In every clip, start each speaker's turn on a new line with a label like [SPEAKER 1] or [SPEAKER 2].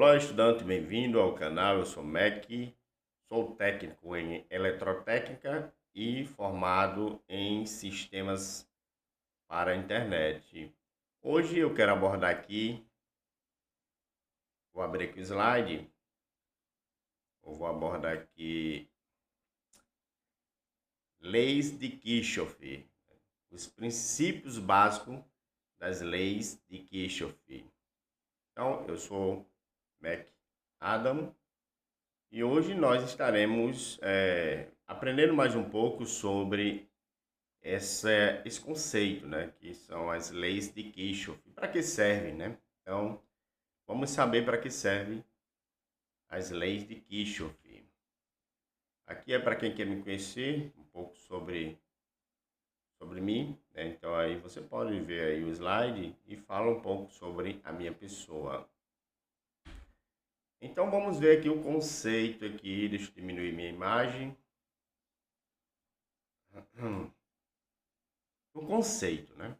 [SPEAKER 1] Olá, estudante, bem-vindo ao canal. Eu sou Mac, sou técnico em eletrotécnica e formado em sistemas para a internet. Hoje eu quero abordar aqui, vou abrir aqui o slide, eu vou abordar aqui leis de Kirchhoff, os princípios básicos das leis de Kirchhoff. Então, eu sou Mac Adam. E hoje nós estaremos aprendendo mais um pouco sobre esse conceito, né? Que são as leis de Kirchhoff. Para que servem, né? Então, vamos saber para que servem as leis de Kirchhoff. Aqui é para quem quer me conhecer um pouco sobre mim, né? Então aí você pode ver aí o slide e fala um pouco sobre a minha pessoa. Então vamos ver aqui o conceito aqui, deixa eu diminuir minha imagem. O conceito, né?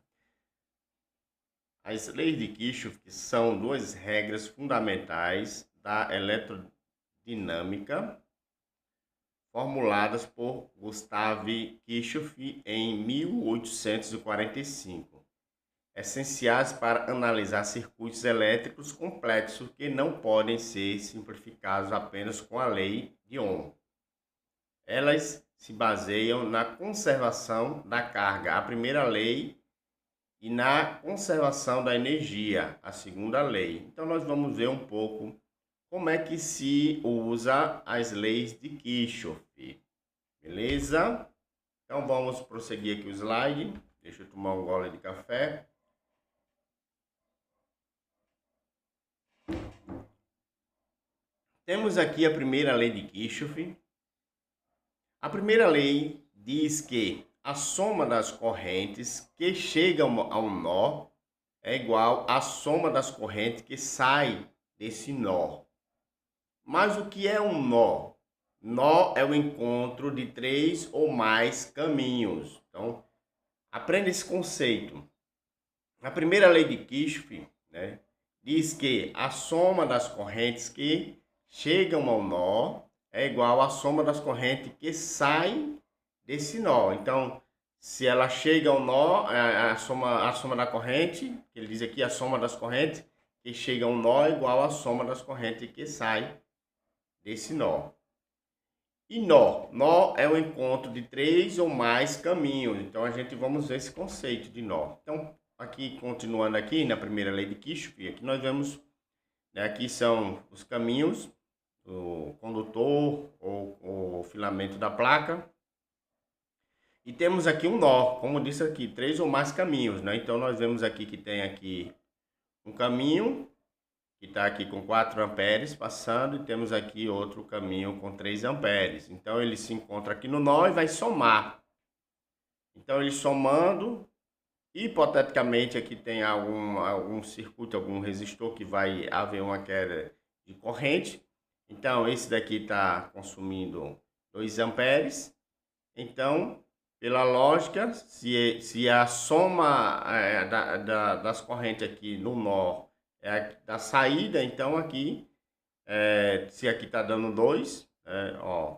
[SPEAKER 1] As leis de Kirchhoff são duas regras fundamentais da eletrodinâmica formuladas por Gustav Kirchhoff em 1845. Essenciais para analisar circuitos elétricos complexos que não podem ser simplificados apenas com a lei de Ohm. Elas se baseiam na conservação da carga, a primeira lei, e na conservação da energia, a segunda lei. Então nós vamos ver um pouco como é que se usa as leis de Kirchhoff. Beleza? Então vamos prosseguir aqui o slide. Deixa eu tomar um gole de café. Temos aqui a primeira lei de Kirchhoff. A primeira lei diz que a soma das correntes que chegam ao nó é igual à soma das correntes que saem desse nó. Mas o que é um nó? Nó é o encontro de três ou mais caminhos. Então, aprenda esse conceito. A primeira lei de Kirchhoff, né, diz que a soma das correntes que chegam ao nó é igual à soma das correntes que saem desse nó. Então, se ela chega ao nó, a soma da corrente, ele diz aqui a soma das correntes que chega ao nó é igual à soma das correntes que saem desse nó. E nó é o encontro de três ou mais caminhos. Então, a gente vamos ver esse conceito de nó. Então, aqui, continuando aqui na primeira lei de Kirchhoff, aqui nós vemos, né, aqui são os caminhos, o condutor ou o filamento da placa. E temos aqui um nó, como disse aqui, três ou mais caminhos, né? Então nós vemos aqui que tem aqui um caminho que está aqui com 4 amperes passando e temos aqui outro caminho com 3 amperes. Então ele se encontra aqui no nó e vai somar. Então ele somando, hipoteticamente aqui tem algum circuito, algum resistor que vai haver uma queda de corrente. Então, esse daqui está consumindo 2 amperes. Então, pela lógica, se a soma das correntes aqui no nó é a da saída, então aqui, se aqui está dando 2,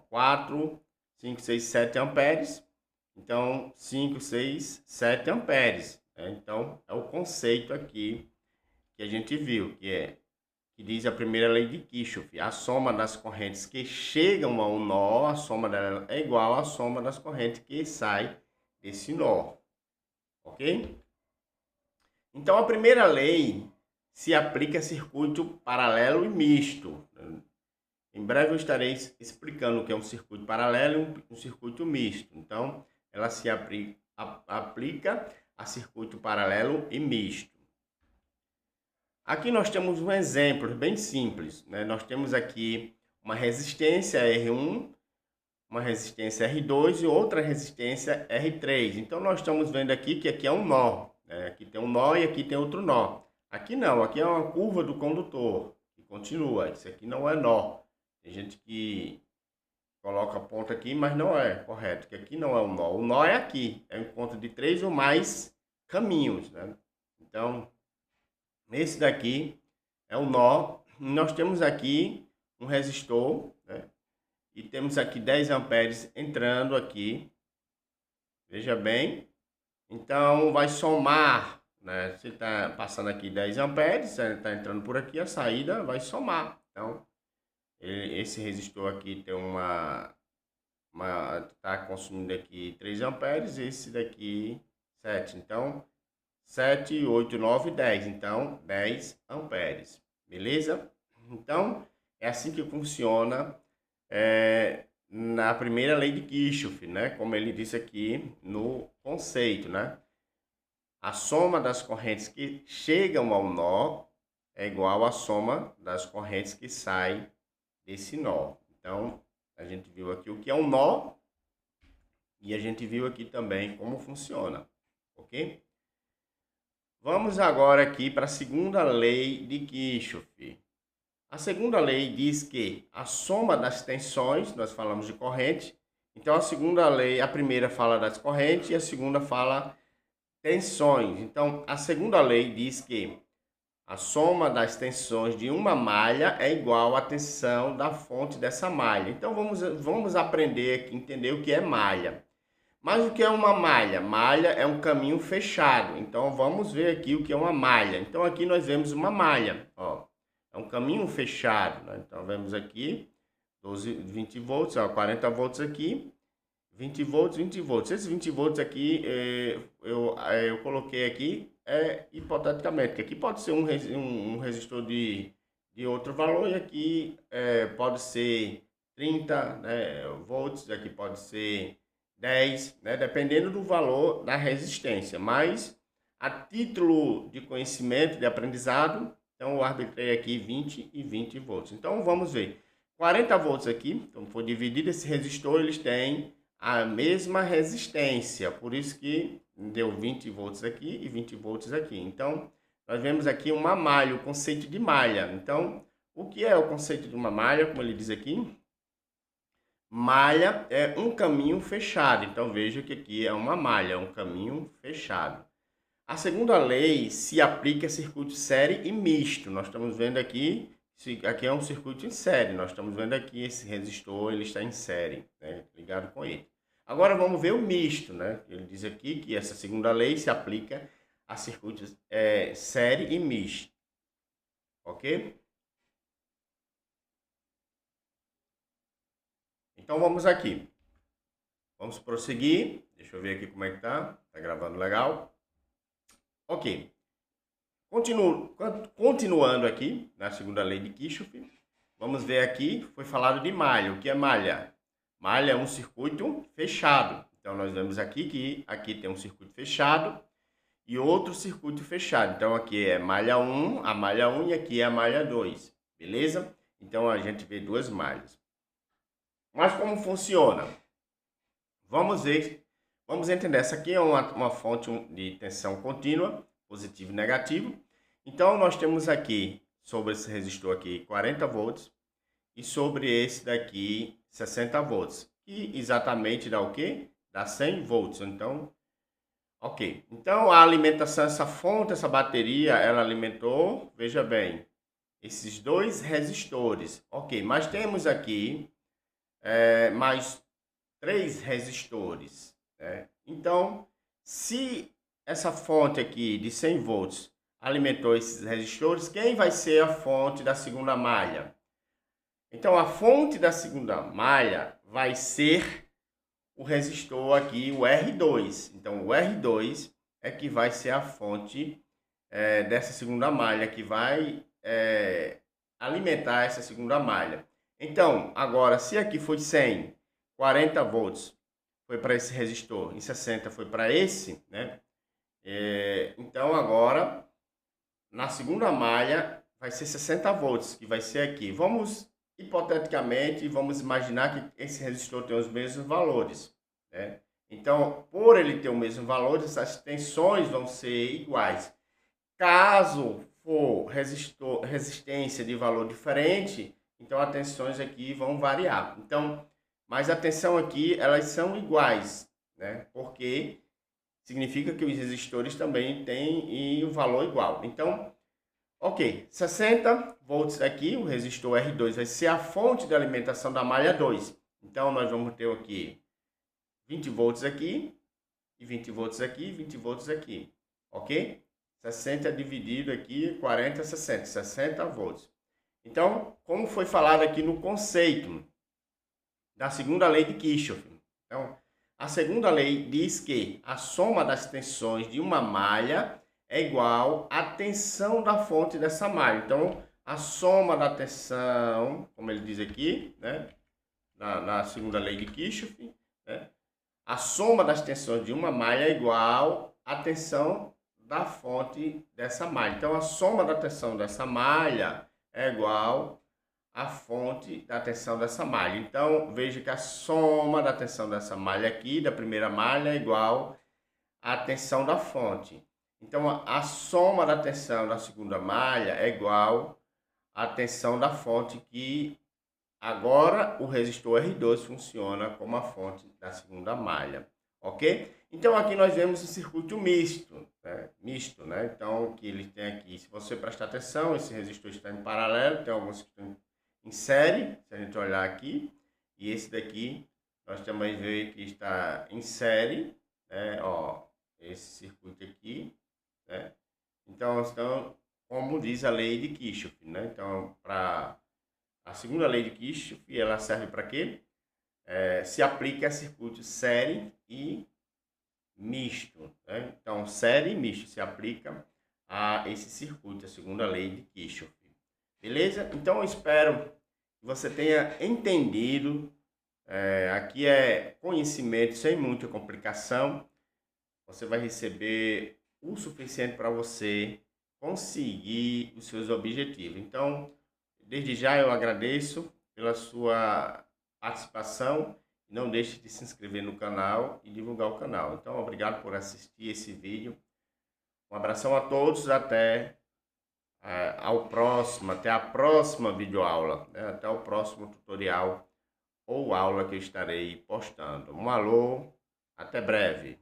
[SPEAKER 1] 4, 5, 6, 7 amperes. Então, 5, 6, 7 amperes. Então, é o conceito aqui que a gente viu, que diz a primeira lei de Kirchhoff. A soma das correntes que chegam ao nó, a soma dela é igual à soma das correntes que saem desse nó. Ok? Então, a primeira lei se aplica a circuito paralelo e misto. Em breve eu estarei explicando o que é um circuito paralelo e um circuito misto. Então, ela se aplica a circuito paralelo e misto. Aqui nós temos um exemplo bem simples, né? Nós temos aqui uma resistência R1, uma resistência R2 e outra resistência R3. Então nós estamos vendo aqui que aqui é um nó, né? Aqui tem um nó e aqui tem outro nó. Aqui não, aqui é uma curva do condutor que continua. Isso aqui não é nó. Tem gente que coloca a ponta aqui, mas não é correto, que aqui não é um nó. O nó é aqui, é o encontro de 3 ou mais caminhos, né? Então, esse daqui é o nó nós temos aqui um resistor, né? E temos aqui 10 amperes entrando aqui. Veja bem. Então, vai somar, né? Se está passando aqui 10 amperes, está entrando por aqui, a saída vai somar. Então, esse resistor aqui tem tá consumindo aqui 3 amperes, esse daqui 7. Então, 7, 8, 9, 10. Então, 10 amperes. Beleza? Então, é assim que funciona na primeira lei de Kirchhoff, né? Como ele disse aqui no conceito, né? A soma das correntes que chegam ao nó é igual à soma das correntes que saem desse nó. Então, a gente viu aqui o que é um nó e a gente viu aqui também como funciona, ok? Vamos agora aqui para a segunda lei de Kirchhoff. A segunda lei diz que a soma das tensões, nós falamos de corrente, então a segunda lei, a primeira fala das correntes e a segunda fala tensões. Então, a segunda lei diz que a soma das tensões de uma malha é igual à tensão da fonte dessa malha. Então, vamos aprender aqui, entender o que é malha. Mas o que é uma malha? Malha é um caminho fechado. Então, vamos ver aqui o que é uma malha. Então, aqui nós vemos uma malha, ó. É um caminho fechado, né? Então, vemos aqui 20 volts, ó, 40 volts aqui, 20 volts, 20 volts. Esses 20 volts aqui, eu coloquei aqui, hipoteticamente, que aqui pode ser um resistor de outro valor, e aqui pode ser 30, né, volts, aqui pode ser 10, né, dependendo do valor da resistência. Mas, a título de conhecimento, de aprendizado, então eu arbitrei aqui 20 e 20 volts. Então vamos ver. 40 volts aqui, então for dividido esse resistor, eles têm a mesma resistência. Por isso que deu 20 volts aqui e 20 volts aqui. Então, nós vemos aqui uma malha, o conceito de malha. Então, o que é o conceito de uma malha, como ele diz aqui? Malha é um caminho fechado. Então, veja que aqui é uma malha, um caminho fechado. A segunda lei se aplica a circuito série e misto. Nós estamos vendo aqui, aqui é um circuito em série. Nós estamos vendo aqui esse resistor, ele está em série, né, ligado com ele. Agora vamos ver o misto, né? Ele diz aqui que essa segunda lei se aplica a circuitos série e misto, ok? Então vamos aqui. Vamos prosseguir. Deixa eu ver aqui como é que tá. Tá gravando legal. Ok. Continuando aqui na segunda lei de Kirchhoff, vamos ver aqui, foi falado de malha. O que é malha? Malha é um circuito fechado. Então, nós vemos aqui que aqui tem um circuito fechado e outro circuito fechado. Então, aqui é malha 1, a malha 1 e aqui é a malha 2, beleza? Então, a gente vê duas malhas. Mas como funciona? Vamos ver, vamos entender. Essa aqui é uma fonte de tensão contínua, positivo e negativo. Então, nós temos aqui, sobre esse resistor aqui, 40 volts. E sobre esse daqui, 60 volts. Que exatamente dá o quê? Dá 100 volts. Então, ok. Então, a alimentação, essa fonte, essa bateria, ela alimentou, veja bem, esses dois resistores. Ok, mas temos aqui mais 3 resistores, né? Então, se essa fonte aqui de 100 volts alimentou esses resistores, quem vai ser a fonte da segunda malha? Então, a fonte da segunda malha vai ser o resistor aqui, o R2. Então, o R2 é que vai ser a fonte dessa segunda malha, que vai alimentar essa segunda malha. Então, agora, se aqui foi 100, 40 volts foi para esse resistor, em 60 foi para esse, né? Então, agora, na segunda malha, vai ser 60 volts, que vai ser aqui. Vamos, hipoteticamente, vamos imaginar que esse resistor tem os mesmos valores, né? Então, por ele ter o mesmo valor, essas tensões vão ser iguais. Caso for resistência de valor diferente, então as tensões aqui vão variar. Então, mas a tensão aqui, elas são iguais, né? Porque significa que os resistores também têm um valor igual. Então, Ok, 60 volts aqui, o resistor R2 vai ser a fonte de alimentação da malha 2. Então, nós vamos ter aqui 20 volts aqui, e 20 volts aqui, 20 volts aqui, ok? 60 dividido aqui, 40, 60, 60 volts. Então, como foi falado aqui no conceito da segunda lei de Kirchhoff. Então, a segunda lei diz que a soma das tensões de uma malha é igual à tensão da fonte dessa malha. Então, a soma da tensão, como ele diz aqui, né, na segunda lei de Kirchhoff, né, a soma das tensões de uma malha é igual à tensão da fonte dessa malha. Então, a soma da tensão dessa malha é igual à fonte da tensão dessa malha. Então, veja que a soma da tensão dessa malha aqui, da primeira malha, é igual à tensão da fonte. Então, a soma da tensão da segunda malha é igual à tensão da fonte, que agora o resistor R2 funciona como a fonte da segunda malha, ok? Então, aqui nós vemos o circuito misto, né? Então, que ele tem aqui, se você prestar atenção, esse resistor está em paralelo, tem alguns que estão em série, se a gente olhar aqui, e esse daqui, nós também vemos que está em série, né? Ó, esse circuito aqui, né? Então, como diz a lei de Kirchhoff, né? Então, para a segunda lei de Kirchhoff, ela serve para quê? Se aplica a circuito série e misto, né? Então, série e misto se aplica a esse circuito, a segunda lei de Kirchhoff. Beleza? Então, eu espero que você tenha entendido. Aqui é conhecimento sem muita complicação. Você vai receber o suficiente para você conseguir os seus objetivos. Então, desde já eu agradeço pela sua participação. Não deixe de se inscrever no canal e divulgar o canal. Então, obrigado por assistir esse vídeo. Um abração a todos, até até a próxima videoaula, né? Até o próximo tutorial ou aula que eu estarei postando. Um alô, até breve.